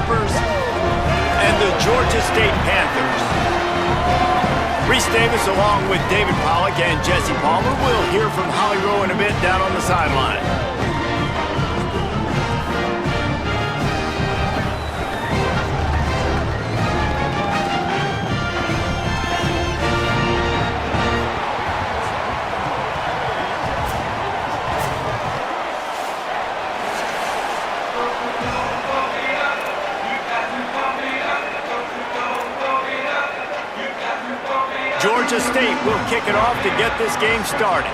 Hilltoppers and the Georgia State Panthers. Reese Davis, along with David Pollack and Jesse Palmer, will hear from Holly Rowe in a bit down on the sideline. Georgia State will kick it off to get this game started.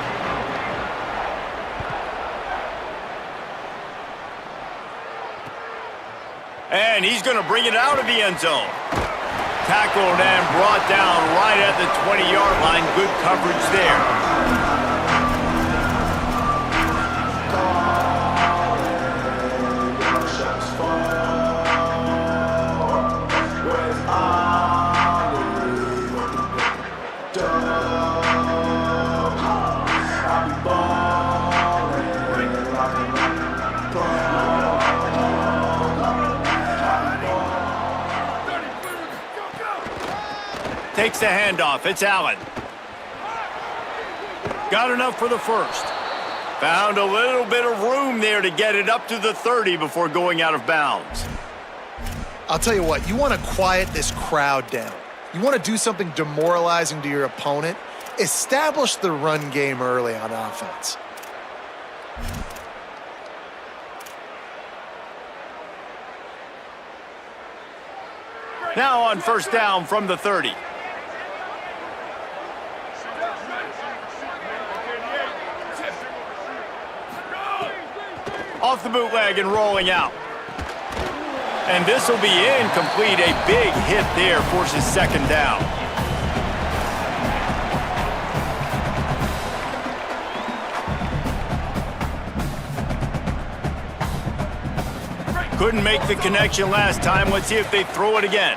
And he's going to bring it out of the end zone. Tackled and brought down right at the 20-yard line. Good coverage there. Takes the handoff. It's Allen. Got enough for the first. Found a little bit of room there to get it up to the 30 before going out of bounds. I'll tell you what, you want to quiet this crowd down. You want to do something demoralizing to your opponent. Establish the run game early on offense. Now on first down from the 30. Off the bootleg and rolling out. And this will be incomplete. A big hit there forces second down. Couldn't make the connection last time. Let's see if they throw it again.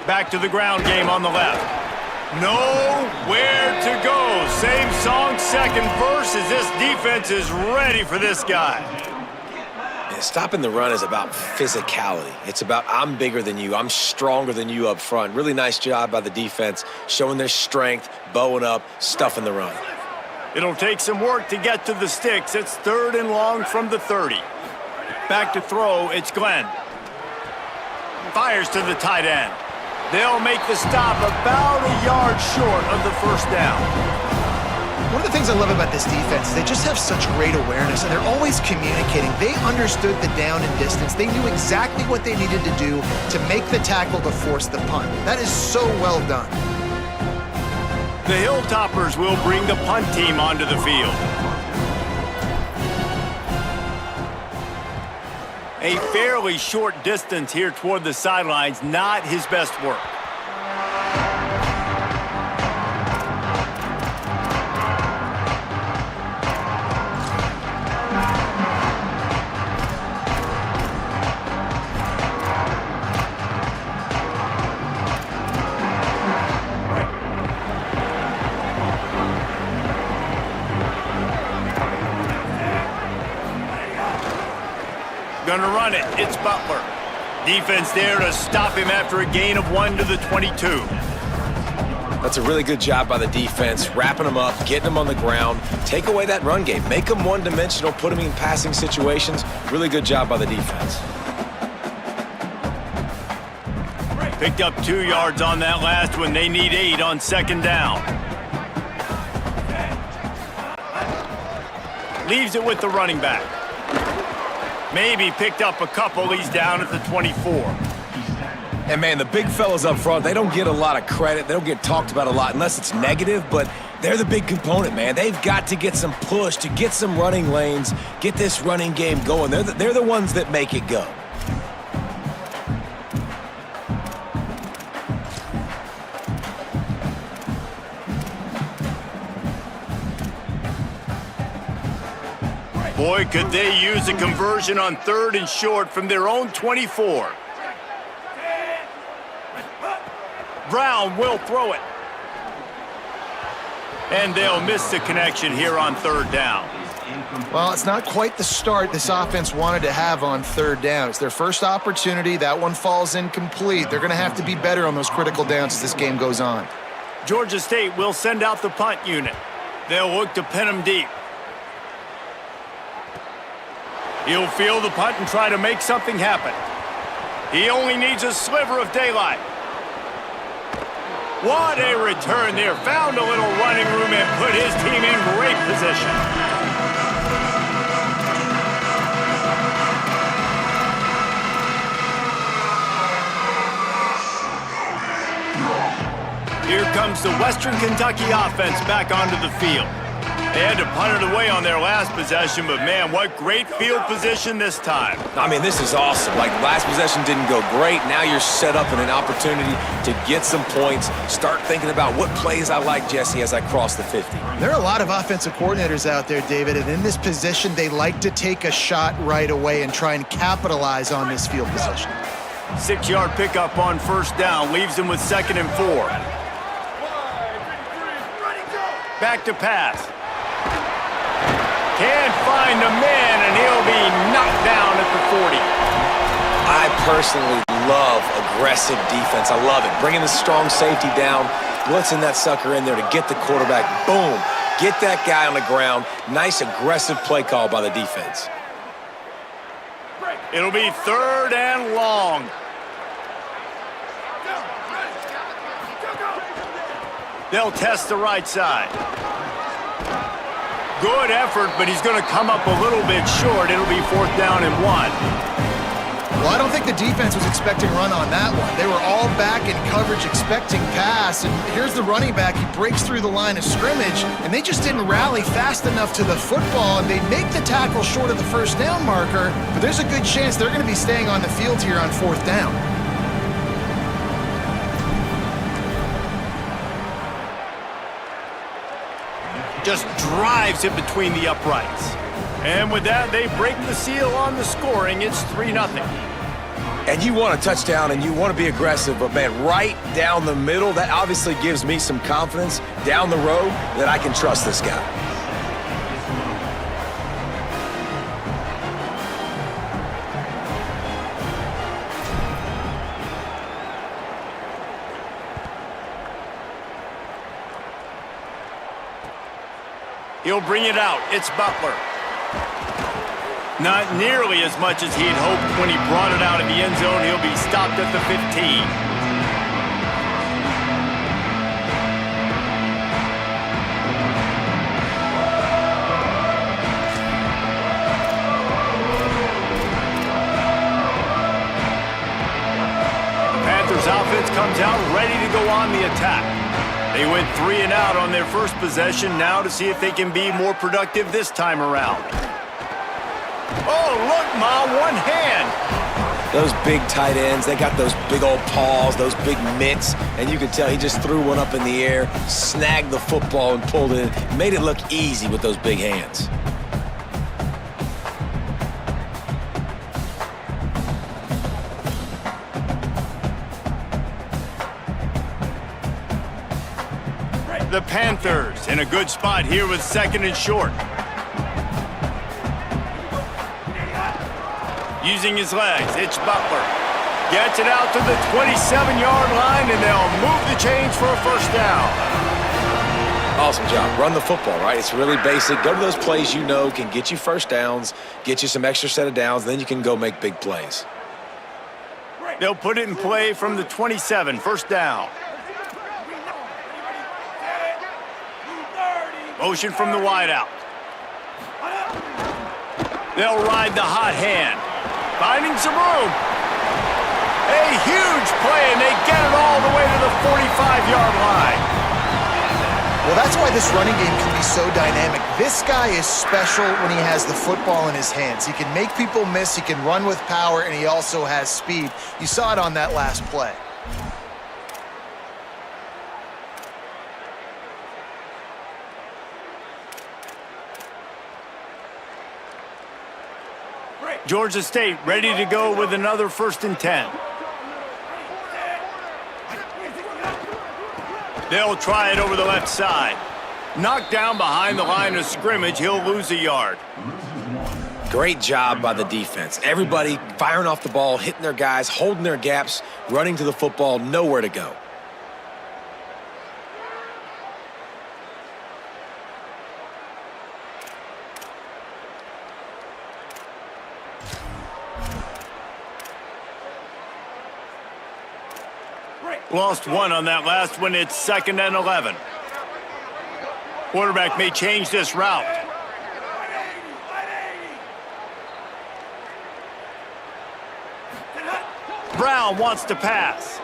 Back to the ground game on the left. Nowhere to go. Same song, second verse, as this defense is ready for this guy. Stopping the run is about physicality. It's about I'm bigger than you. I'm stronger than you up front. Really nice job by the defense, showing their strength, bowing up, stuffing the run. It'll take some work to get to the sticks. It's third and long from the 30. Back to throw, it's Glenn. Fires to the tight end. They'll make the stop about a yard short of the first down. One of the things I love about this defense is they just have such great awareness, and they're always communicating. They understood the down and distance. They knew exactly what they needed to do to make the tackle to force the punt. That is so well done. The Hilltoppers will bring the punt team onto the field. A fairly short distance here toward the sidelines, not his best work. Gonna run it. It's Butler. Defense there to stop him after a gain of 1 to the 22. That's a really good job by the defense, wrapping them up, getting them on the ground. Take away that run game. Make them one-dimensional, put them in passing situations. Really good job by the defense. Picked up 2 yards on that last one. They need 8 on second down. Leaves it with the running back. Maybe picked up a couple. He's down at the 24. And, man, the big fellas up front, they don't get a lot of credit. They don't get talked about a lot unless it's negative, but they're the big component, man. They've got to get some push, to get some running lanes, get this running game going. They're the ones that make it go. Boy, could they use a conversion on 3rd and short from their own 24. Brown will throw it. And they'll miss the connection here on third down. Well, it's not quite the start this offense wanted to have on third down. It's their first opportunity. That one falls incomplete. They're going to have to be better on those critical downs as this game goes on. Georgia State will send out the punt unit. They'll look to pin him deep. He'll field the punt and try to make something happen. He only needs a sliver of daylight. What a return there. Found a little running room and put his team in great position. Here comes the Western Kentucky offense back onto the field. They had to punt it away on their last possession, but man, what great field position this time. I mean, this is awesome. Like, last possession didn't go great. Now you're set up in an opportunity to get some points. Start thinking about what plays I like, Jesse, as I cross the 50. There are a lot of offensive coordinators out there, David, and in this position, they like to take a shot right away and try and capitalize on this field position. 6-yard pickup on first down leaves them with 2nd and 4. Back to pass. Can't find the man, and he'll be knocked down at the 40. I personally love aggressive defense. I love it. Bringing the strong safety down, blitzing that sucker in there to get the quarterback. Boom. Get that guy on the ground. Nice aggressive play call by the defense. It'll be 3rd and long. They'll test the right side. Good effort, but he's going to come up a little bit short. It'll be 4th down and 1. Well, I don't think the defense was expecting run on that one. They were all back in coverage expecting pass, and here's the running back. He breaks through the line of scrimmage, and they just didn't rally fast enough to the football, and they make the tackle short of the first down marker, but there's a good chance they're going to be staying on the field here on 4th down. Just drives it between the uprights. And with that, they break the seal on the scoring. It's 3-0. And you want a touchdown and you want to be aggressive, but man, right down the middle, that obviously gives me some confidence down the road that I can trust this guy. He'll bring it out. It's Butler. Not nearly as much as he'd hoped when he brought it out in the end zone. He'll be stopped at the 15. The Panthers offense comes out ready to go on the attack. They went 3 and out on their first possession, now to see if they can be more productive this time around. Oh, look, Ma, one hand. Those big tight ends, they got those big old paws, those big mitts, and you could tell he just threw one up in the air, snagged the football and pulled it in. Made it look easy with those big hands. The Panthers in a good spot here with 2nd and short. Using his legs, it's Butler. Gets it out to the 27-yard line, and they'll move the chains for a first down. Awesome job. Run the football, right? It's really basic. Go to those plays you know can get you first downs, get you some extra set of downs, then you can go make big plays. They'll put it in play from the 27, first down. Motion from the wideout. They'll ride the hot hand. Finding some room. A huge play, and they get it all the way to the 45-yard line. Well, that's why this running game can be so dynamic. This guy is special when he has the football in his hands. He can make people miss, he can run with power, and he also has speed. You saw it on that last play. Georgia State ready to go with another 1st and 10. They'll try it over the left side. Knocked down behind the line of scrimmage, he'll lose a yard. Great job by the defense. Everybody firing off the ball, hitting their guys, holding their gaps, running to the football, nowhere to go. Lost one on that last one. It's 2nd and 11. Quarterback may change this route. Brown wants to pass.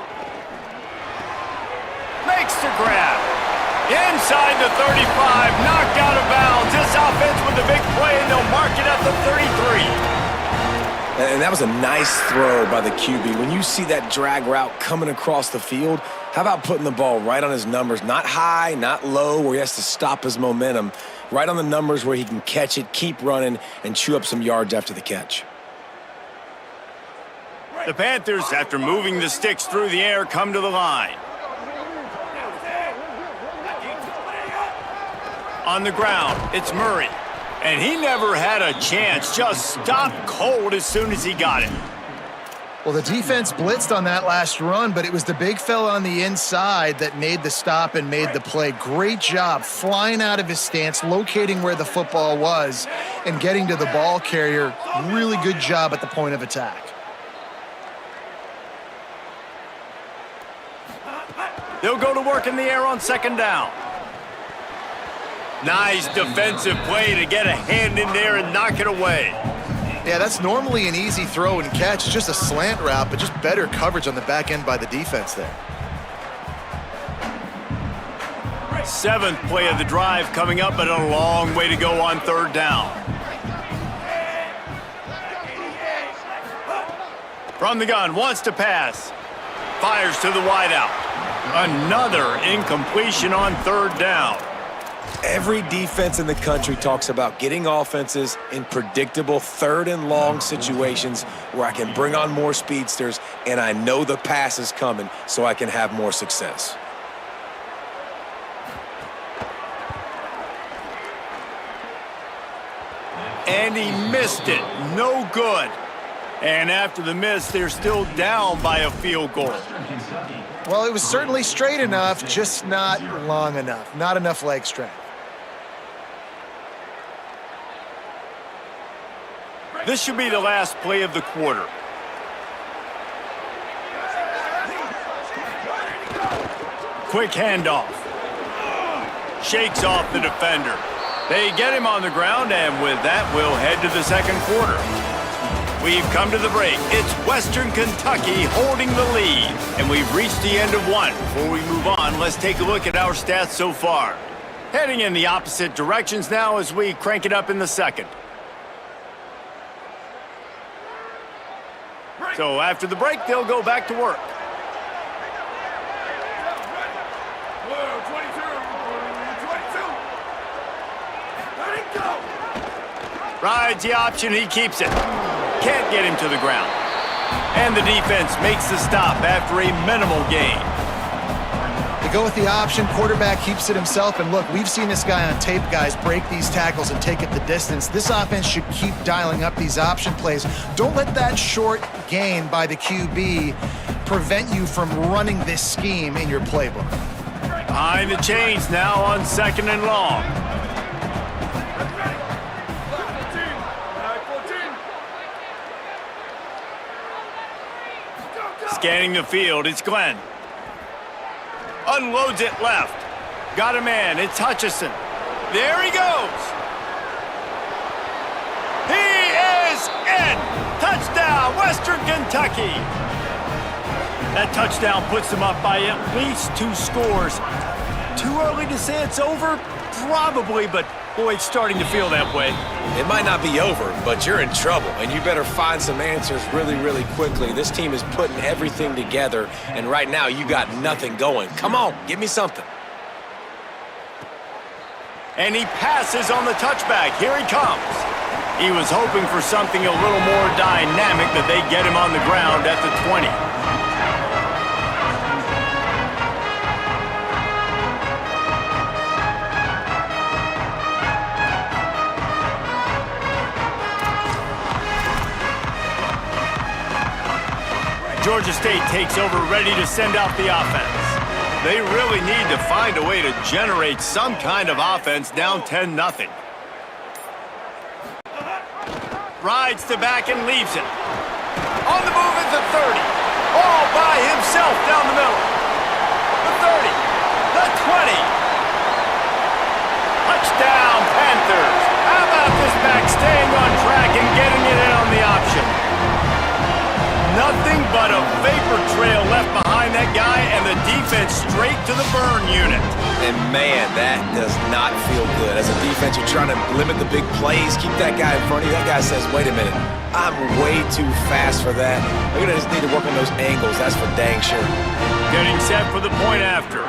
Makes the grab. Inside the 35, knocked out of bounds. This offense with a big play, and they'll mark it at the 33. And that was a nice throw by the QB. When you see that drag route coming across the field, how about putting the ball right on his numbers? Not high, not low, where he has to stop his momentum. Right on the numbers where he can catch it, keep running, and chew up some yards after the catch. The Panthers, after moving the sticks through the air, come to the line. On the ground, it's Murray. And he never had a chance, just stopped cold as soon as he got it. Well, the defense blitzed on that last run, but it was the big fella on the inside that made the stop and made the play. Great job flying out of his stance, locating where the football was, and getting to the ball carrier. Really good job at the point of attack. They'll go to work in the air on 2nd down. Nice defensive play to get a hand in there and knock it away. Yeah, that's normally an easy throw and catch. It's just a slant route, but just better coverage on the back end by the defense there. 7th play of the drive coming up, but a long way to go on 3rd down. From the gun, wants to pass. Fires to the wideout. Another incompletion on 3rd down. Every defense in the country talks about getting offenses in predictable 3rd and long situations where I can bring on more speedsters and I know the pass is coming so I can have more success. And he missed it. No good. And after the miss, they're still down by a field goal. Well, it was certainly straight enough, just not long enough. Not enough leg strength. This should be the last play of the quarter. Quick handoff. Shakes off the defender. They get him on the ground, and with that, we'll head to the 2nd quarter. We've come to the break. It's Western Kentucky holding the lead, and we've reached the end of one. Before we move on, let's take a look at our stats so far. Heading in the opposite directions now as we crank it up in the 2nd. So after the break, they'll go back to work. Rides the option, he keeps it. Can't get him to the ground. And the defense makes the stop after a minimal gain. They go with the option, quarterback keeps it himself, and look, we've seen this guy on tape, guys, break these tackles and take it the distance. This offense should keep dialing up these option plays. Don't let that short gain by the QB prevent you from running this scheme in your playbook. Behind the chains now on 2nd and long. Scanning the field, it's Glenn. Unloads it left. Got a man, it's Hutchison. There he goes. He is in. Touchdown, Western Kentucky. That touchdown puts them up by at least 2 scores. Too early to say it's over? Probably, but boy, it's starting to feel that way. It might not be over, but you're in trouble, and you better find some answers really, really quickly. This team is putting everything together, and right now you got nothing going. Come on, give me something. And he passes on the touchback. Here he comes. He was hoping for something a little more dynamic, but they get him on the ground at the 20. Georgia State takes over, ready to send out the offense. They really need to find a way to generate some kind of offense down 10-0. Rides to back and leaves it. On the move at the 30. All by himself down the middle. The 30. The 20. Touchdown, Panthers. How about this back staying on track and getting it in on the option? Nothing but a vapor trail left behind that guy, and the defense straight to the burn unit. And man, that does not feel good. As a defense, you're trying to limit the big plays, keep that guy in front of you. That guy says, wait a minute, I'm way too fast for that. We're going to just need to work on those angles, that's for dang sure. Getting set for the point after.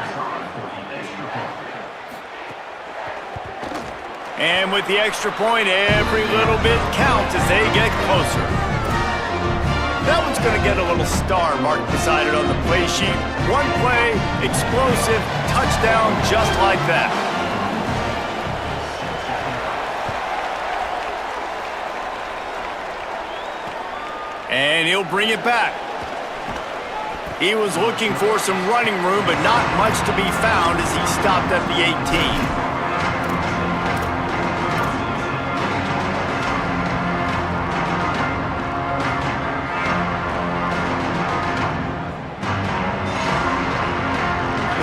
And with the extra point, every little bit counts as they get closer. That one's going to get a little star marked beside it on the play sheet. One play, explosive, touchdown just like that. And he'll bring it back. He was looking for some running room, but not much to be found as he stopped at the 18.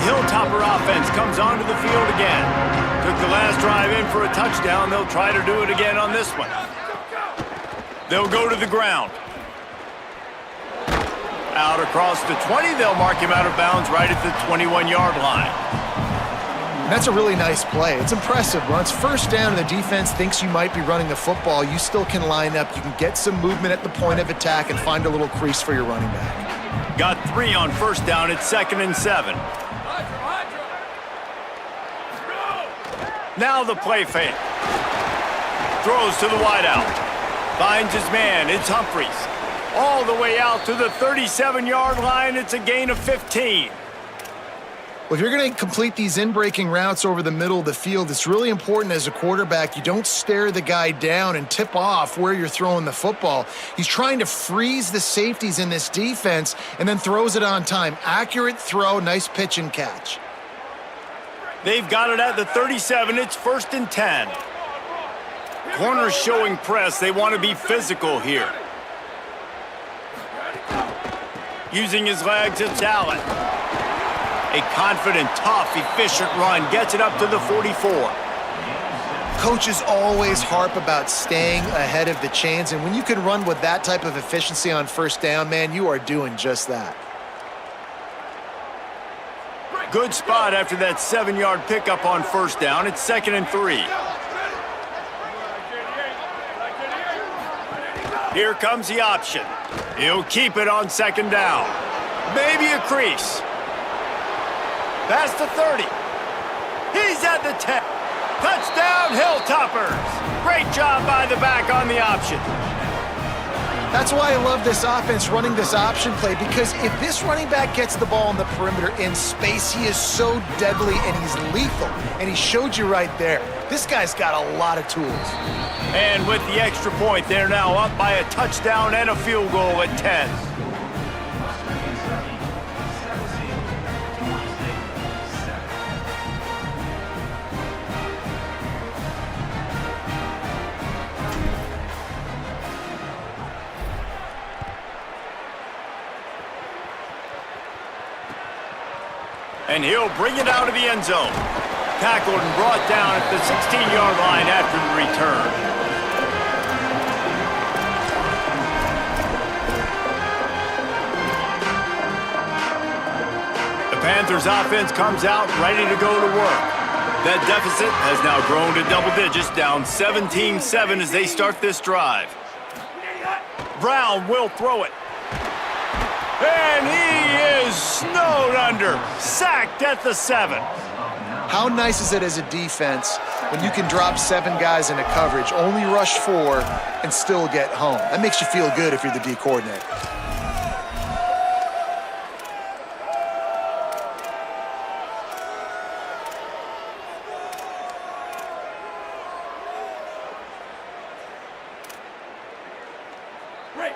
Hilltopper offense comes onto the field again. Took the last drive in for a touchdown. They'll try to do it again on this one. They'll go to the ground. Out across the 20. They'll mark him out of bounds right at the 21-yard line. That's a really nice play. It's impressive. When it's first down and the defense thinks you might be running the football, you still can line up. You can get some movement at the point of attack and find a little crease for your running back. Got 3 on first down. It's 2nd and 7. Now the play fake. Throws to the wideout. Finds his man. It's Humphries. All the way out to the 37-yard line. It's a gain of 15. Well, if you're going to complete these in-breaking routes over the middle of the field, it's really important as a quarterback you don't stare the guy down and tip off where you're throwing the football. He's trying to freeze the safeties in this defense and then throws it on time. Accurate throw, nice pitch and catch. They've got it at the 37. It's 1st and 10. Corners showing press. They want to be physical here. Using his legs, it's Allen. A confident, tough, efficient run. Gets it up to the 44. Coaches always harp about staying ahead of the chains, and when you can run with that type of efficiency on first down, man, you are doing just that. Good spot after that 7-yard pickup on first down. It's 2nd and 3. Here comes the option. He'll keep it on 2nd down. Maybe a crease. Past the 30. He's at the 10. Touchdown, Hilltoppers. Great job by the back on the option. That's why I love this offense running this option play, because if this running back gets the ball on the perimeter in space, he is so deadly and he's lethal. And he showed you right there. This guy's got a lot of tools. And with the extra point, they're now up by a touchdown and a field goal at 10. And he'll bring it out of the end zone. Tackled and brought down at the 16-yard line after the return. The Panthers offense comes out ready to go to work. That deficit has now grown to double digits, down 17-7 as they start this drive. Brown will throw it. And he is snowed under, sacked at the 7. How nice is it as a defense when you can drop 7 guys into coverage, only rush 4, and still get home? That makes you feel good if you're the D coordinator.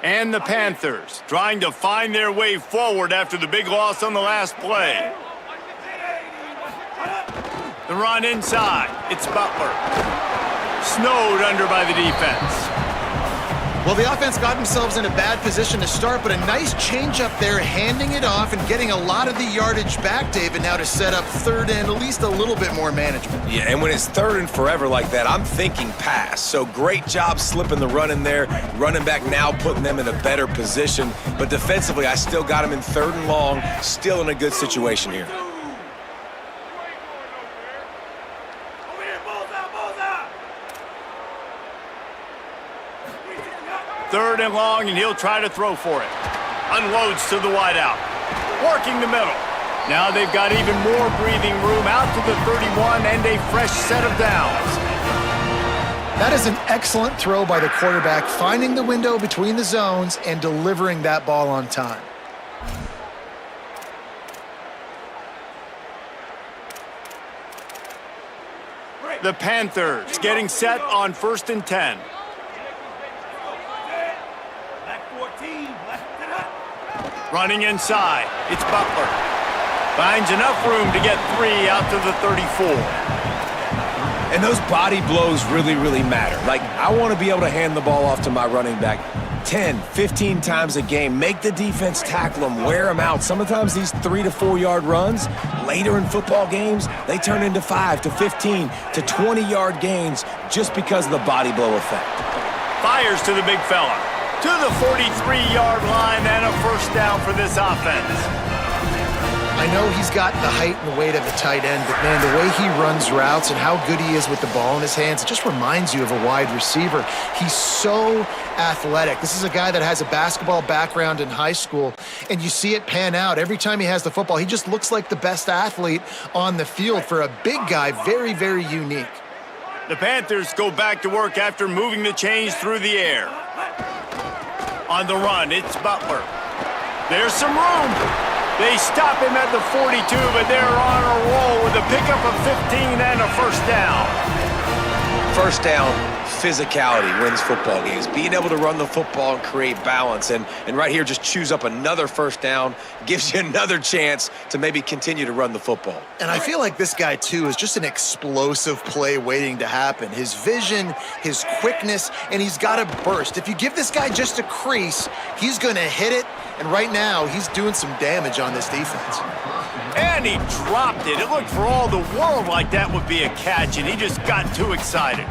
And the Panthers trying to find their way forward after the big loss on the last play. The run inside. It's Butler. Snowed under by the defense. Well, the offense got themselves in a bad position to start, but a nice change up there, handing it off and getting a lot of the yardage back, David, now to set up third and at least a little bit more management. Yeah, and when it's third and forever like that, I'm thinking pass. So great job slipping the run in there. Running back now putting them in a better position. But defensively, I still got them in third and long, still in a good situation here. Third and long, and he'll try to throw for it. Unloads to the wideout. Working the middle. Now they've got even more breathing room out to the 31 and a fresh set of downs. That is an excellent throw by the quarterback, finding the window between the zones and delivering that ball on time. The Panthers getting set on 1st and 10. Running inside, it's Butler. Finds enough room to get 3 out to the 34. And those body blows really, really matter. Like, I want to be able to hand the ball off to my running back 10, 15 times a game. Make the defense tackle them, wear them out. Sometimes these 3 to 4 yard runs, later in football games, they turn into 5 to 15 to 20-yard gains just because of the body blow effect. Fires to the big fella. To the 43-yard line and a first down for this offense. I know he's got the height and weight of the tight end, but man, the way he runs routes and how good he is with the ball in his hands, it just reminds you of a wide receiver. He's so athletic. This is a guy that has a basketball background in high school, and you see it pan out. Every time he has the football, he just looks like the best athlete on the field. For a big guy, very, very unique. The Panthers go back to work after moving the chains through the air. On the run, it's Butler. There's some room. They stop him at the 42, but they're on a roll with a pickup of 15 and a first down. First down, physicality wins football games. Being able to run the football and create balance. And right here, just choose up another first down, gives you another chance to maybe continue to run the football. And I feel like this guy, too, is just an explosive play waiting to happen. His vision, his quickness, and he's got a burst. If you give this guy just a crease, he's going to hit it. And right now, he's doing some damage on this defense. And he dropped it. It looked for all the world like that would be a catch, and he just got too excited.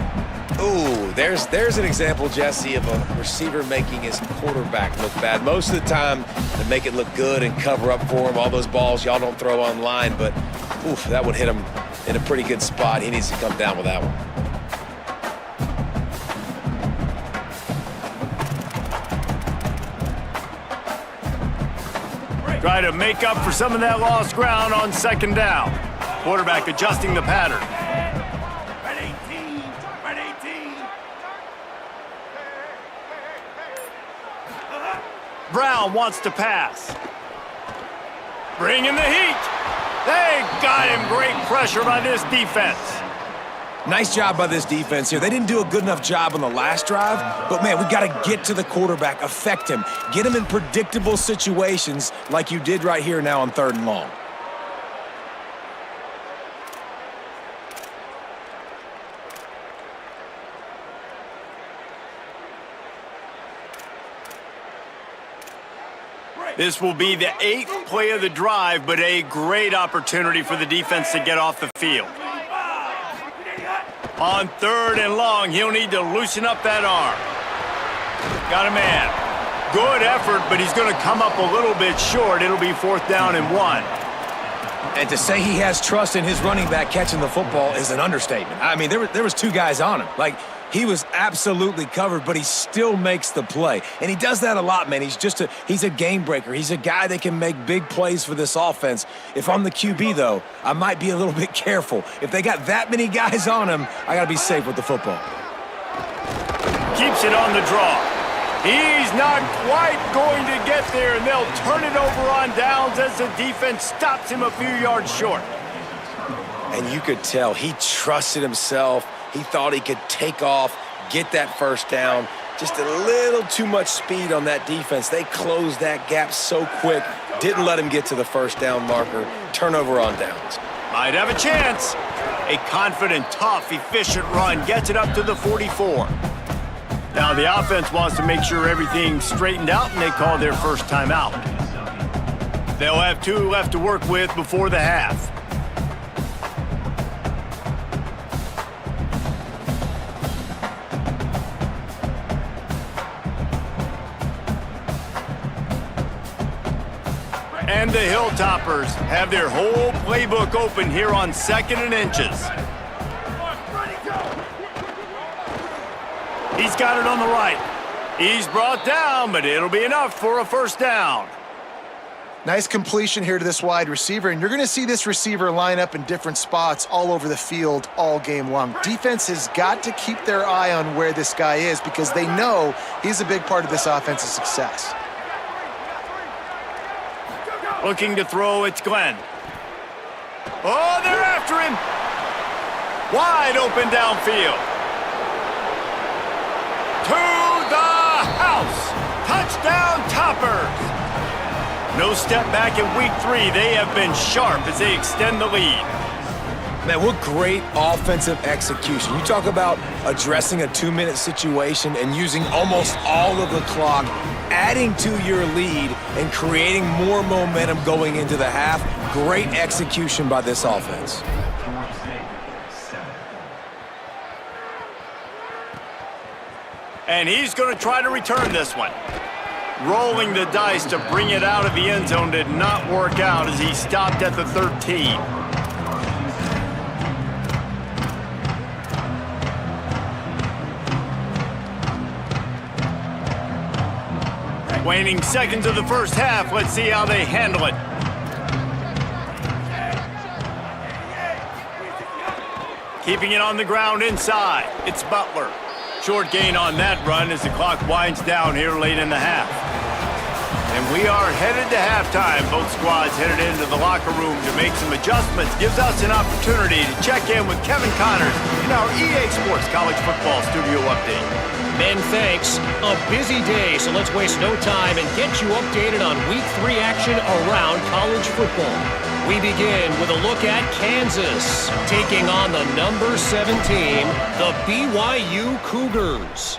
Ooh, there's an example, Jesse, of a receiver making his quarterback look bad. Most of the time, they make it look good and cover up for him. All those balls y'all don't throw online, but oof, that would hit him in a pretty good spot. He needs to come down with that one. Try to make up for some of that lost ground on 2nd down. Quarterback adjusting the pattern. Red 18, red 18. Brown wants to pass. Bringing the heat. They got him. Great pressure by this defense. Nice job by this defense here. They didn't do a good enough job on the last drive, but man, we got to get to the quarterback, affect him, get him in predictable situations like you did right here now on 3rd and long. This will be the 8th play of the drive, but a great opportunity for the defense to get off the field. On 3rd and long, he'll need to loosen up that arm. Got a man. Good effort, but he's going to come up a little bit short. It'll be 4th down and 1. And to say he has trust in his running back catching the football is an understatement. I mean, there was 2 guys on him. Like, he was absolutely covered, but he still makes the play. And he does that a lot, man. He's a game breaker. He's a guy that can make big plays for this offense. If I'm the QB, though, I might be a little bit careful. If they got that many guys on him, I got to be safe with the football. Keeps it on the draw. He's not quite going to get there, and they'll turn it over on downs as the defense stops him a few yards short. And you could tell he trusted himself. He thought he could take off, get that first down, Just a little too much speed on that defense. They closed that gap so quick, didn't let him get to the first down marker. Turnover on downs. Might have a chance. A confident, tough, efficient run gets it up to the 44. Now the offense wants to make sure everything's straightened out, and they call their first timeout. They'll have 2 left to work with before the half. And the Hilltoppers have their whole playbook open here on 2nd and inches. He's got it on the right. He's brought down, but it'll be enough for a first down. Nice completion here to this wide receiver, and you're going to see this receiver line up in different spots all over the field all game long. Defense has got to keep their eye on where this guy is because they know he's a big part of this offense's success. Looking to throw, it's Glenn. Oh, they're after him. Wide open downfield. To the house. Touchdown Toppers. No step back in week 3. They have been sharp as they extend the lead. Man, what great offensive execution. You talk about addressing a 2-minute situation and using almost all of the clock, adding to your lead and creating more momentum going into the half. Great execution by this offense. And he's going to try to return this one. Rolling the dice to bring it out of the end zone did not work out as he stopped at the 13. Waning seconds of the first half. Let's see how they handle it. Keeping it on the ground inside. It's Butler. Short gain on that run as the clock winds down here late in the half. And we are headed to halftime. Both squads headed into the locker room to make some adjustments. Gives us an opportunity to check in with Kevin Connors in our EA Sports College Football Studio Update. Men, thanks. A busy day, so let's waste no time and get you updated on Week 3 action around college football. We begin with a look at Kansas, taking on the number 7 team, the BYU Cougars.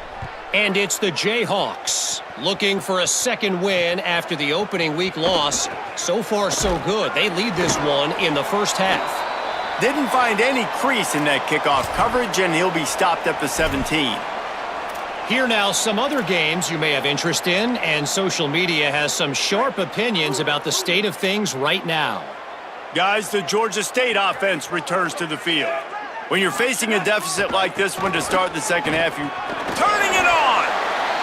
And it's the Jayhawks, looking for a second win after the opening week loss. So far, so good. They lead this one in the first half. Didn't find any crease in that kickoff coverage, and he'll be stopped at the 17. Here now, some other games you may have interest in, and social media has some sharp opinions about the state of things right now. Guys, the Georgia State offense returns to the field. When you're facing a deficit like this one to start the second half, you're turning it on.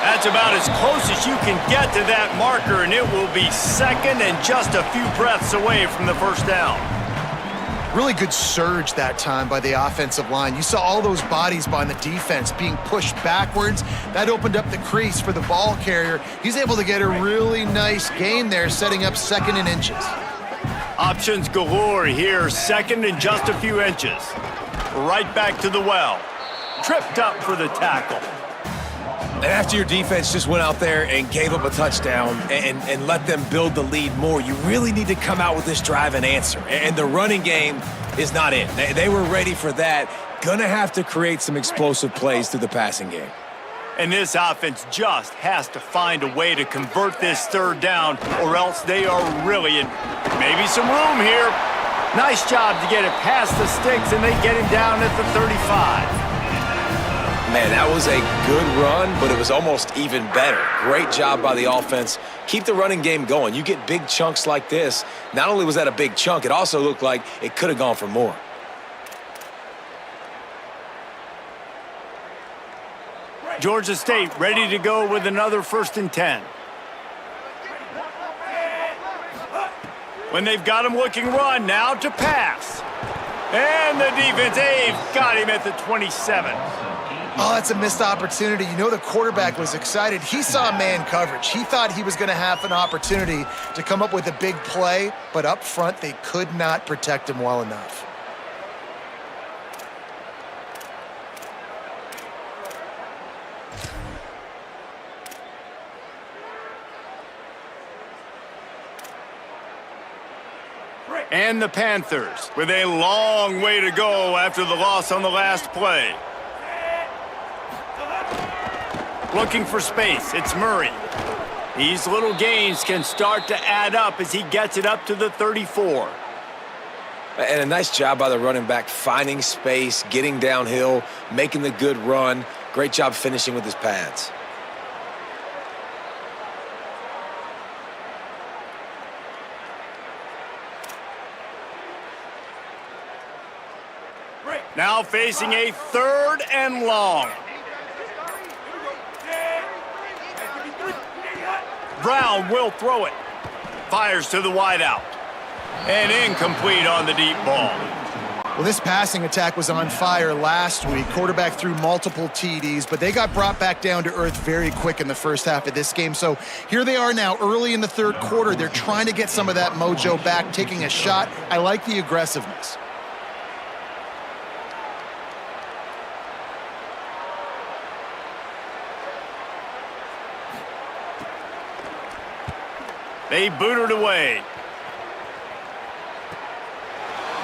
That's about as close as you can get to that marker, and it will be second and just a few breaths away from the first down. Really good surge that time by the offensive line. You saw all those bodies by the defense being pushed backwards. That opened up the crease for the ball carrier. He's able to get a really nice gain there, setting up 2nd and inches. Options galore here, second and just a few inches. Right back to the well. Tripped up for the tackle. And after your defense just went out there and gave up a touchdown and let them build the lead more, you really need to come out with this drive and answer. And the running game is not in. They were ready for that. Gonna have to create some explosive plays through the passing game. And this offense just has to find a way to convert this third down, or else they are really in maybe some room here. Nice job to get it past the sticks, and they get him down at the 35. Man, that was a good run, but it was almost even better. Great job by the offense. Keep the running game going. You get big chunks like this. Not only was that a big chunk, it also looked like it could have gone for more. Georgia State ready to go with another 1st and 10. When they've got him looking run, now to pass. And the defense, they've got him at the 27. Oh, that's a missed opportunity. You know the quarterback was excited. He saw man coverage. He thought he was going to have an opportunity to come up with a big play, but up front they could not protect him well enough. And the Panthers with a long way to go after the loss on the last play. Looking for space, it's Murray. These little gains can start to add up as he gets it up to the 34. And a nice job by the running back, finding space, getting downhill, making the good run. Great job finishing with his pads. Now facing a 3rd and long. Brown will throw it. Fires to the wideout. And incomplete on the deep ball. Well, this passing attack was on fire last week. Quarterback threw multiple TDs, but they got brought back down to earth very quick in the first half of this game. So here they are now early in the 3rd quarter. They're trying to get some of that mojo back, taking a shot. I like the aggressiveness. They boot it away.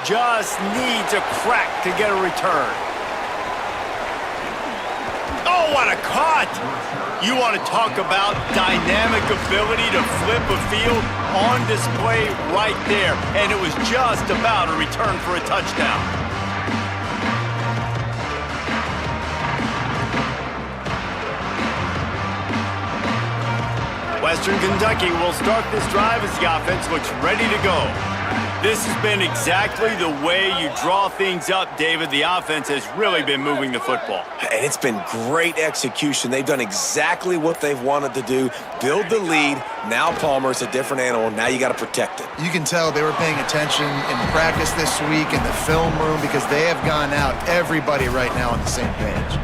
Just needs a crack to get a return. Oh, what a cut! You want to talk about dynamic ability to flip a field on display right there. And it was just about a return for a touchdown. Western Kentucky will start this drive as the offense looks ready to go. This has been exactly the way you draw things up, David. The offense has really been moving the football. And it's been great execution. They've done exactly what they've wanted to do. Build the lead. Now Palmer's a different animal. Now you got to protect it. You can tell they were paying attention in practice this week in the film room because they have gone out, everybody right now on the same page.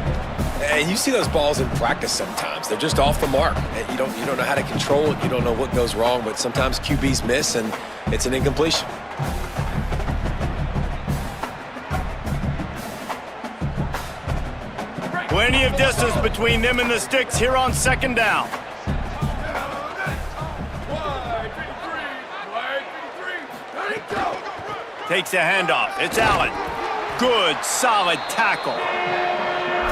And you see those balls in practice sometimes. They're just off the mark. You don't know how to control it. You don't know what goes wrong, but sometimes QBs miss, and it's an incompletion. Plenty of distance between them and the sticks here on 2nd down. Takes a handoff. It's Allen. Good, solid tackle.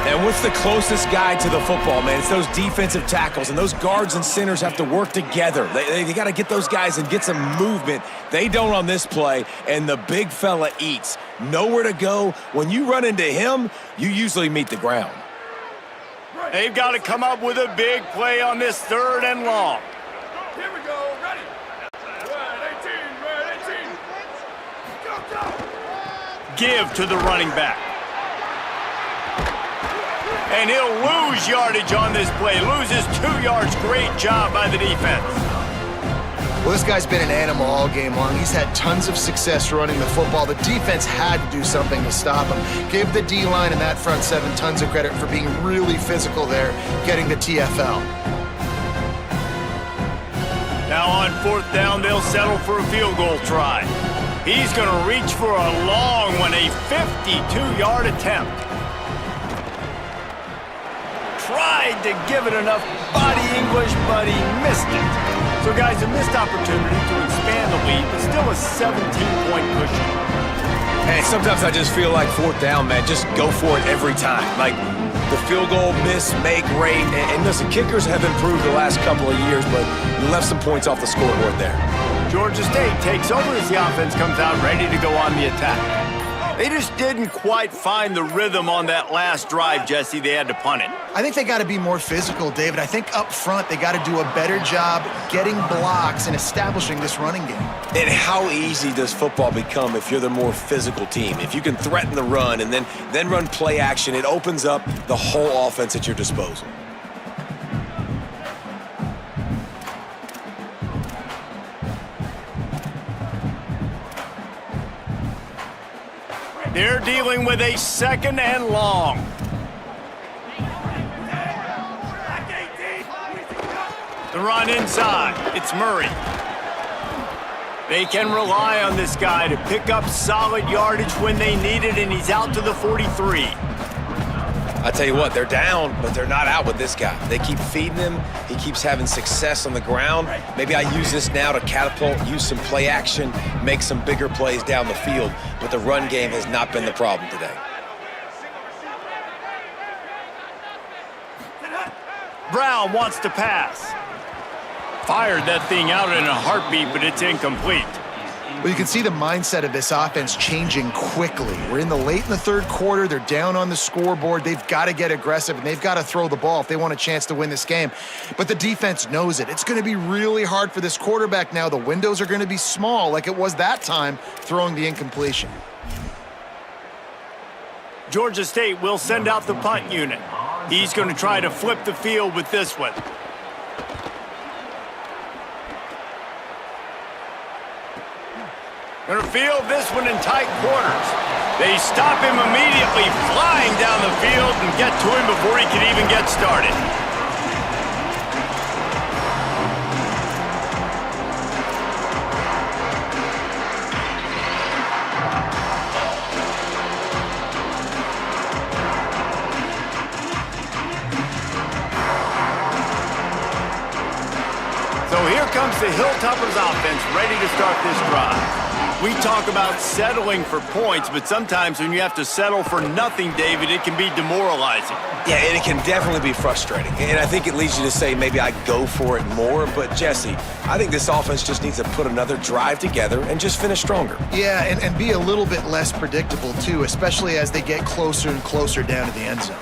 And what's the closest guy to the football, man? It's those defensive tackles, and those guards and centers have to work together. They got to get those guys and get some movement. They don't on this play, and the big fella eats. Nowhere to go. When you run into him, you usually meet the ground. They've got to come up with a big play on this 3rd and long. Here we go, ready. Red 18, go. Give to the running back. And he'll lose yardage on this play. Loses 2 yards. Great job by the defense. Well, this guy's been an animal all game long. He's had tons of success running the football. The defense had to do something to stop him. Give the D-line and that front 7 tons of credit for being really physical there, getting the TFL. Now on 4th down, they'll settle for a field goal try. He's going to reach for a long one, a 52-yard attempt. Tried to give it enough body English, but he missed it. So, guys, a missed opportunity to expand the lead, but still a 17-point cushion. Hey, sometimes I just feel like 4th down, man. Just go for it every time. Like the field goal miss, make rate. And listen, kickers have improved the last couple of years, but you left some points off the scoreboard there. Georgia State takes over as the offense comes out ready to go on the attack. They just didn't quite find the rhythm on that last drive, Jesse. They had to punt it. I think they got to be more physical, David. I think up front they got to do a better job getting blocks and establishing this running game. And how easy does football become if you're the more physical team? If you can threaten the run and then run play action, it opens up the whole offense at your disposal. They're dealing with a 2nd and long. The run inside. It's Murray. They can rely on this guy to pick up solid yardage when they need it, and he's out to the 43. I tell you what, they're down, but they're not out with this guy. They keep feeding him. He keeps having success on the ground. Maybe I use this now to catapult, use some play action, make some bigger plays down the field. But the run game has not been the problem today. Brown wants to pass. Fired that thing out in a heartbeat, but it's incomplete. Well, you can see the mindset of this offense changing quickly. We're in the third quarter. They're down on the scoreboard. They've got to get aggressive, and they've got to throw the ball if they want a chance to win this game. But the defense knows it. It's going to be really hard for this quarterback now. The windows are going to be small like it was that time throwing the incompletion. Georgia State will send out the punt unit. He's going to try to flip the field with this one. Going to field this one in tight quarters. They stop him immediately, flying down the field and get to him before he can even get started. So here comes the Hilltoppers offense ready to start this drive. We talk about settling for points, but sometimes when you have to settle for nothing, David, it can be demoralizing. Yeah, and it can definitely be frustrating. And I think it leads you to say maybe I go for it more. But, Jesse, I think this offense just needs to put another drive together and just finish stronger. Yeah, and be a little bit less predictable, too, especially as they get closer and closer down to the end zone.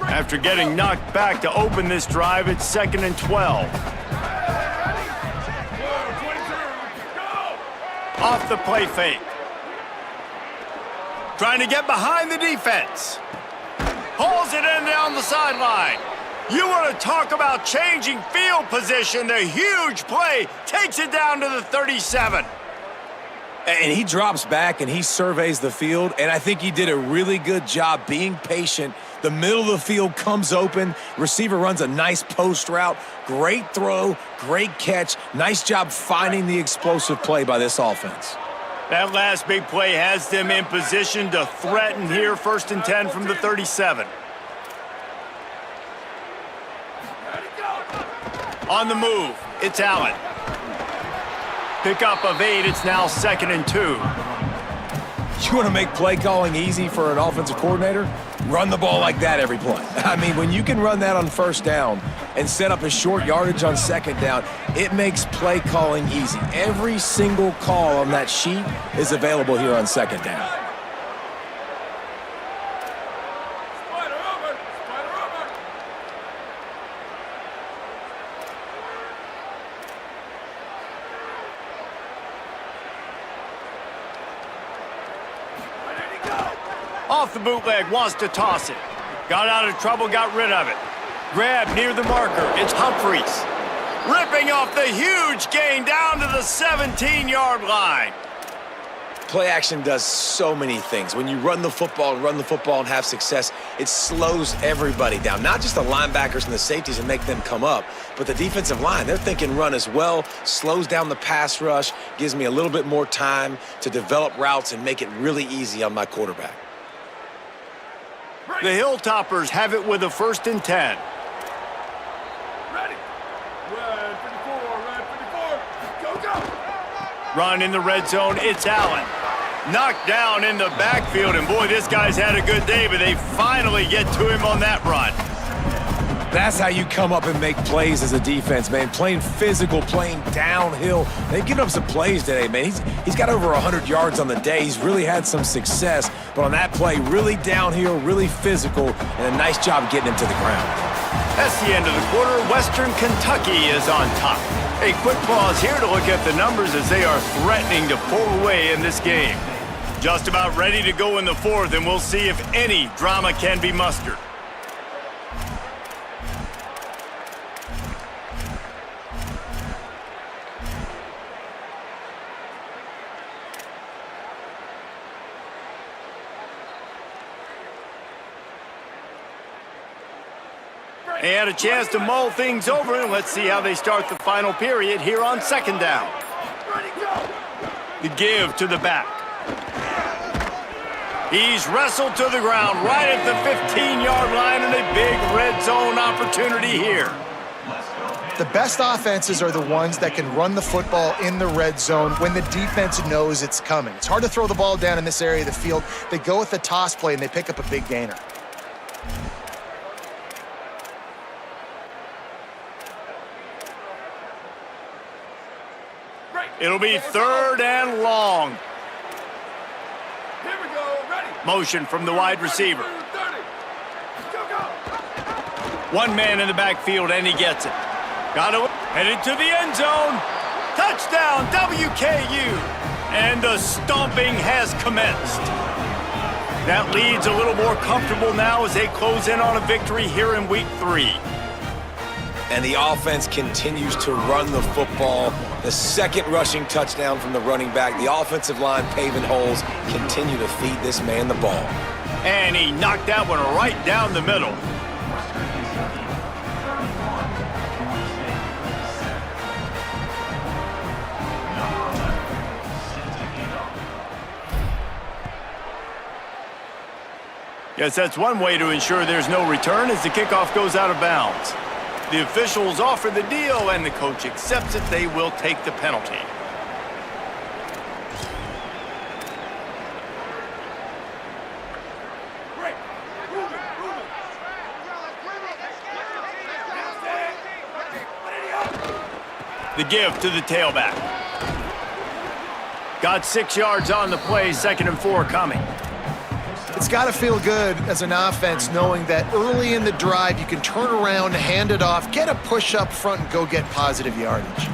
After getting knocked back to open this drive, it's 2nd and 12. Off the play fake. Trying to get behind the defense. Pulls it in down the sideline. You want to talk about changing field position. The huge play takes it down to the 37. And he drops back and he surveys the field, and I think he did a really good job being patient. The middle of the field comes open. Receiver runs a nice post route. Great throw, great catch. Nice job finding the explosive play by this offense. That last big play has them in position to threaten here. 1st and 10 from the 37. On the move, it's Allen. Pickup of 8, it's now 2nd and 2. You want to make play calling easy for an offensive coordinator? Run the ball like that every play. I mean, when you can run that on 1st down and set up a short yardage on 2nd down, it makes play calling easy. Every single call on that sheet is available here on 2nd down. Off the bootleg, wants to toss it. Got out of trouble, got rid of it. Grab near the marker, it's Humphreys. Ripping off the huge gain down to the 17-yard line. Play action does so many things. When you run the football and have success, it slows everybody down. Not just the linebackers and the safeties and make them come up, but the defensive line. They're thinking run as well, slows down the pass rush, gives me a little bit more time to develop routes and make it really easy on my quarterback. The Hilltoppers have it with a 1st and 10. Ready. Red 54, go, go. Run in the red zone, it's Allen. Knocked down in the backfield, and boy, this guy's had a good day, but they finally get to him on that run. That's how you come up and make plays as a defense, man. Playing physical, playing downhill. They've given up some plays today, man. He's got over 100 yards on the day. He's really had some success. But on that play, really downhill, really physical, and a nice job getting him to the ground. That's the end of the quarter. Western Kentucky is on top. A quick pause here to look at the numbers as they are threatening to pull away in this game. Just about ready to go in the 4th, and we'll see if any drama can be mustered. They had a chance to mull things over, and let's see how they start the final period here on 2nd down. Ready, go. The give to the back. He's wrestled to the ground right at the 15-yard line, and a big red zone opportunity here. The best offenses are the ones that can run the football in the red zone when the defense knows it's coming. It's hard to throw the ball down in this area of the field. They go with the toss play, and they pick up a big gainer. It'll be 3rd and long. Here we go. Ready. Motion from the wide receiver. 30. Go, go. One man in the backfield, and he gets it. Got it. Headed to the end zone. Touchdown, WKU. And the stomping has commenced. That lead's a little more comfortable now as they close in on a victory here in Week 3. And the offense continues to run the football. The second rushing touchdown from the running back. The offensive line paving holes. Continue to feed this man the ball. And he knocked that one right down the middle. Yes, that's one way to ensure there's no return as the kickoff goes out of bounds. The officials offer the deal, and the coach accepts it. They will take the penalty. The give to the tailback. Got 6 yards on the play, 2nd and 4 coming. It's got to feel good as an offense knowing that early in the drive you can turn around, hand it off, get a push up front, and go get positive yardage.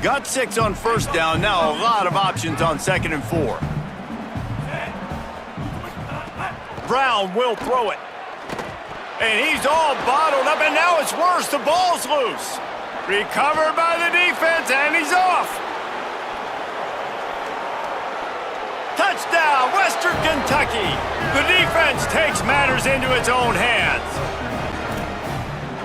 Got 6 on 1st down, now a lot of options on 2nd and 4. Brown will throw it. And he's all bottled up, and now it's worse. The ball's loose. Recovered by the defense, and he's off. Touchdown, Western Kentucky. The defense takes matters into its own hands.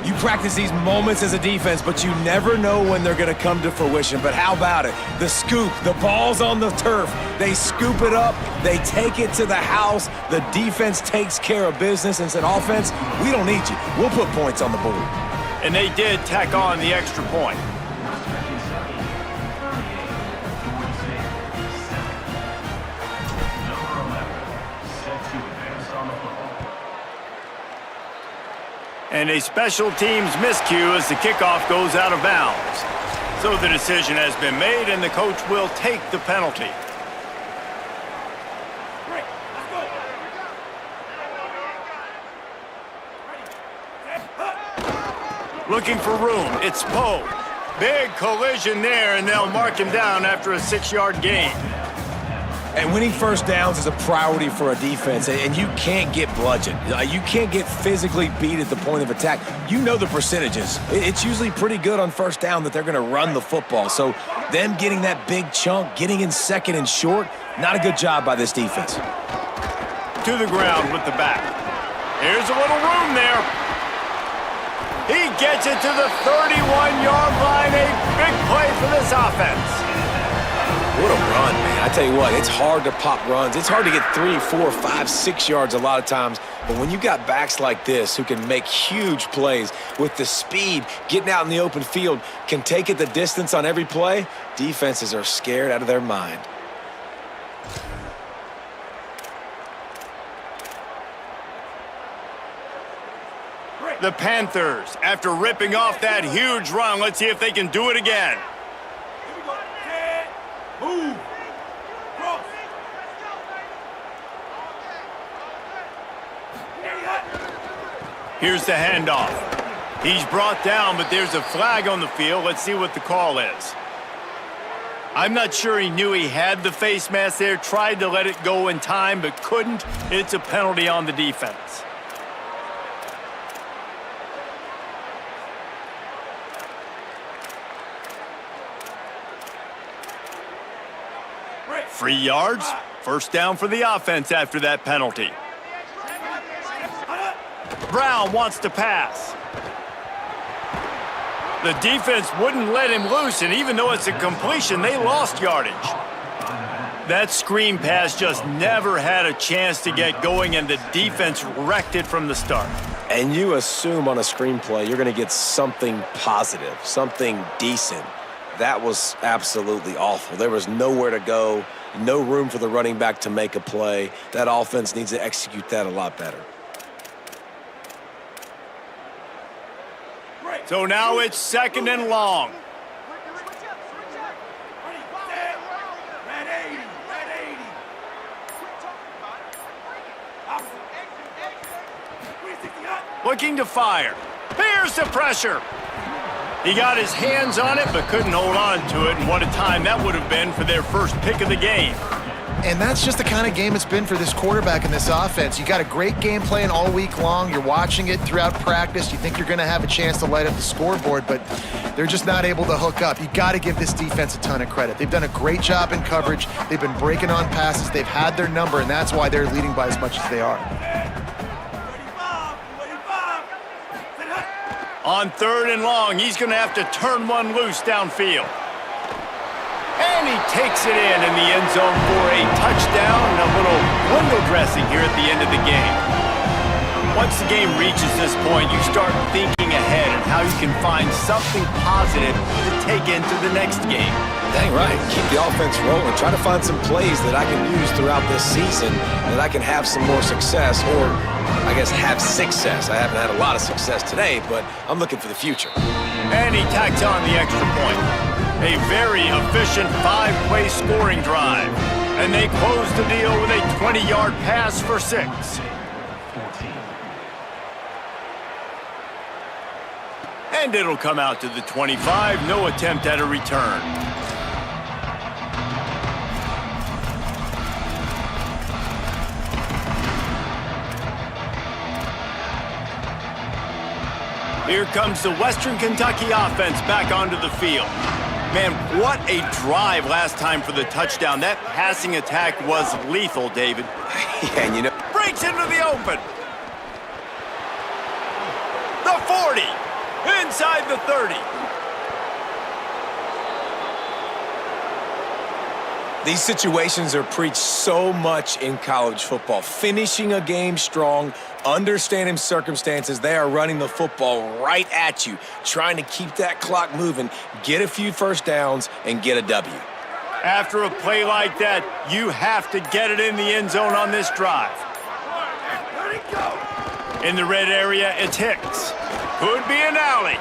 You practice these moments as a defense, but you never know when they're going to come to fruition. But how about it? The scoop, the ball's on the turf. They scoop it up. They take it to the house. The defense takes care of business and said, offense, we don't need you. We'll put points on the board. And they did tack on the extra point. And a special teams miscue as the kickoff goes out of bounds. So the decision has been made, and the coach will take the penalty. Looking for room, it's Poe. Big collision there, and they'll mark him down after a 6-yard gain. And winning 1st downs is a priority for a defense, and you can't get bludgeoned. You can't get physically beat at the point of attack. You know the percentages. It's usually pretty good on 1st down that they're going to run the football. So them getting that big chunk, getting in 2nd and short, not a good job by this defense. To the ground with the back. Here's a little room there. He gets it to the 31-yard line. A big play for this offense. What a run, man. I tell you what, it's hard to pop runs. It's hard to get 3, 4, 5, 6 yards a lot of times. But when you got backs like this who can make huge plays with the speed, getting out in the open field, can take it the distance on every play, defenses are scared out of their mind. The Panthers, after ripping off that huge run, let's see if they can do it again. Move. Cross. Here's the handoff. He's brought down, but there's a flag on the field. Let's see what the call is. I'm not sure he knew he had the face mask there, tried to let it go in time, but couldn't. It's a penalty on the defense. Free yards First down for the offense after that penalty. Brown wants to pass. The defense wouldn't let him loose, and even though it's a completion, they lost yardage. That screen pass just never had a chance to get going, and the defense wrecked it from the start. And you assume on a screenplay you're going to get something positive, something decent. That was absolutely awful. There was nowhere to go, no room for the running back to make a play. That offense needs to execute that a lot better. So now it's 2nd and long. Looking to fire. Here's the pressure. He got his hands on it, but couldn't hold on to it, and what a time that would have been for their first pick of the game. And that's just the kind of game it's been for this quarterback and this offense. You got a great game plan all week long. You're watching it throughout practice. You think you're going to have a chance to light up the scoreboard, but they're just not able to hook up. You got to give this defense a ton of credit. They've done a great job in coverage. They've been breaking on passes. They've had their number, and that's why they're leading by as much as they are. On 3rd and long, he's going to have to turn one loose downfield. And he takes it in the end zone for a touchdown and a little window dressing here at the end of the game. Once the game reaches this point, you start thinking ahead and how you can find something positive to take into the next game. Dang right. Keep the offense rolling. Try to find some plays that I can use throughout this season that I can have some more success, or I guess have success. I haven't had a lot of success today, but I'm looking for the future. And he tacks on the extra point. A very efficient 5-play scoring drive. And they close the deal with a 20-yard pass for 6. And it'll come out to the 25. No attempt at a return. Here comes the Western Kentucky offense back onto the field. Man, what a drive last time for the touchdown. That passing attack was lethal, David. Yeah, and you know, Breaks into the open. The 40. Inside the 30. these situations are preached so much in college football. Finishing a game strong, understanding circumstances. They are running the football right at you, trying to keep that clock moving, get a few first downs, and get a W. After a play like that, you have to get it in the end zone on this drive. In the red area, it's Hicks. Could be an alley.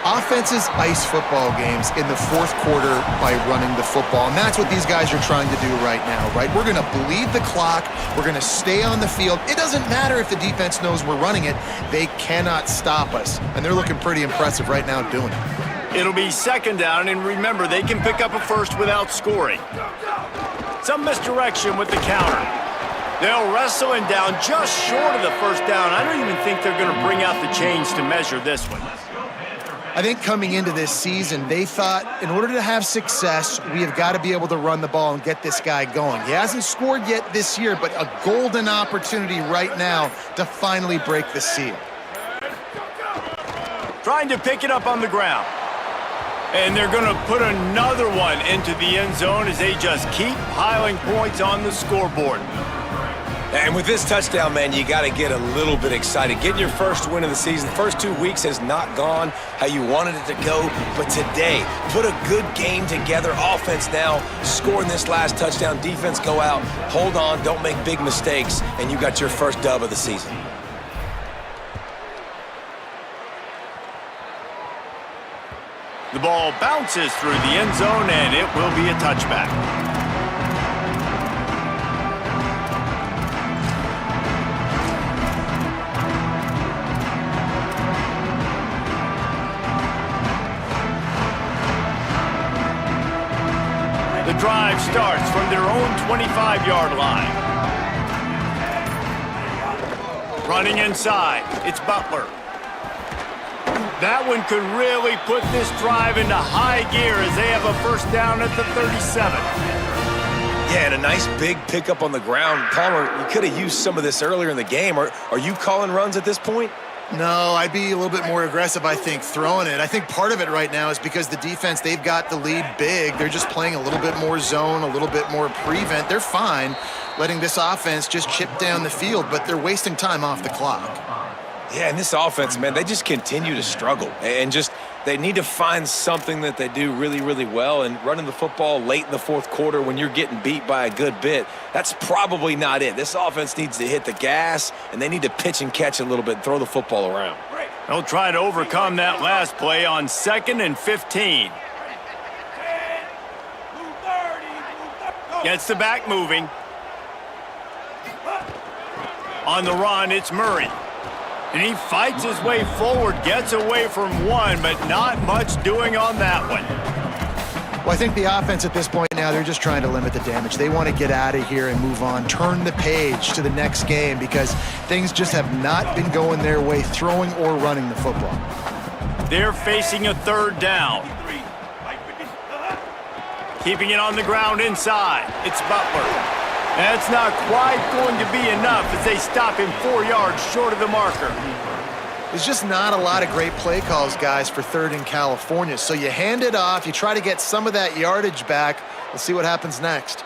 Offenses ice football games in the fourth quarter by running the football, and that's what these guys are trying to do right now, right? We're going to bleed the clock. We're going to stay on the field. It doesn't matter if the defense knows we're running it. They cannot stop us, and they're looking pretty impressive right now doing it. It'll be second down, and remember, they can pick up a first without scoring. Some misdirection with the counter. They'll wrestle him down just short of the first down. I don't even think they're going to bring out the chains to measure this one. I think coming into this season, they thought in order to have success, we have got to be able to run the ball and get this guy going. He hasn't scored yet this year, but a golden opportunity right now to finally break the seal. Trying to pick it up on the ground. And they're going to put another one into the end zone as they just keep piling points on the scoreboard. And with this touchdown, man, you got to get a little bit excited. Getting your first win of the season. The first 2 weeks has not gone how you wanted it to go. But today, put a good game together. Offense now scoring this last touchdown. Defense go out, hold on, don't make big mistakes, and you got your first dub of the season. The ball bounces through the end zone, and it will be a touchback. The drive starts from their own 25-yard line. Running inside, it's Butler. That one could really put this drive into high gear as they have a first down at the 37. Yeah, and a nice big pickup on the ground. Palmer, you could have used some of this earlier in the game. Are you calling runs at this point? No, I'd be a little bit more aggressive, I think, throwing it. I think part of it right now is because the defense, they've got the lead big. They're just playing a little bit more zone, a little bit more prevent. They're fine letting this offense just chip down the field, but they're wasting time off the clock. Yeah, and this offense, man, they just continue to struggle. And just they need to find something that they do really, really well. And running the football late in the fourth quarter when you're getting beat by a good bit, that's probably not it. This offense needs to hit the gas, and they need to pitch and catch a little bit and throw the football around. They'll try to overcome that last play on 2nd and 15. Gets the back moving. On the run, it's Murray. And he fights his way forward, gets away from one, but not much doing on that one. Well, I think the offense at this point now, they're just trying to limit the damage. They want to get out of here and move on, turn the page to the next game because things just have not been going their way, throwing or running the football. They're facing a 3rd down. Keeping it on the ground inside. It's Butler. That's not quite going to be enough as they stop him 4 yards short of the marker. There's just not a lot of great play calls, guys, for 3rd in California. So you hand it off, you try to get some of that yardage back. We'll see what happens next.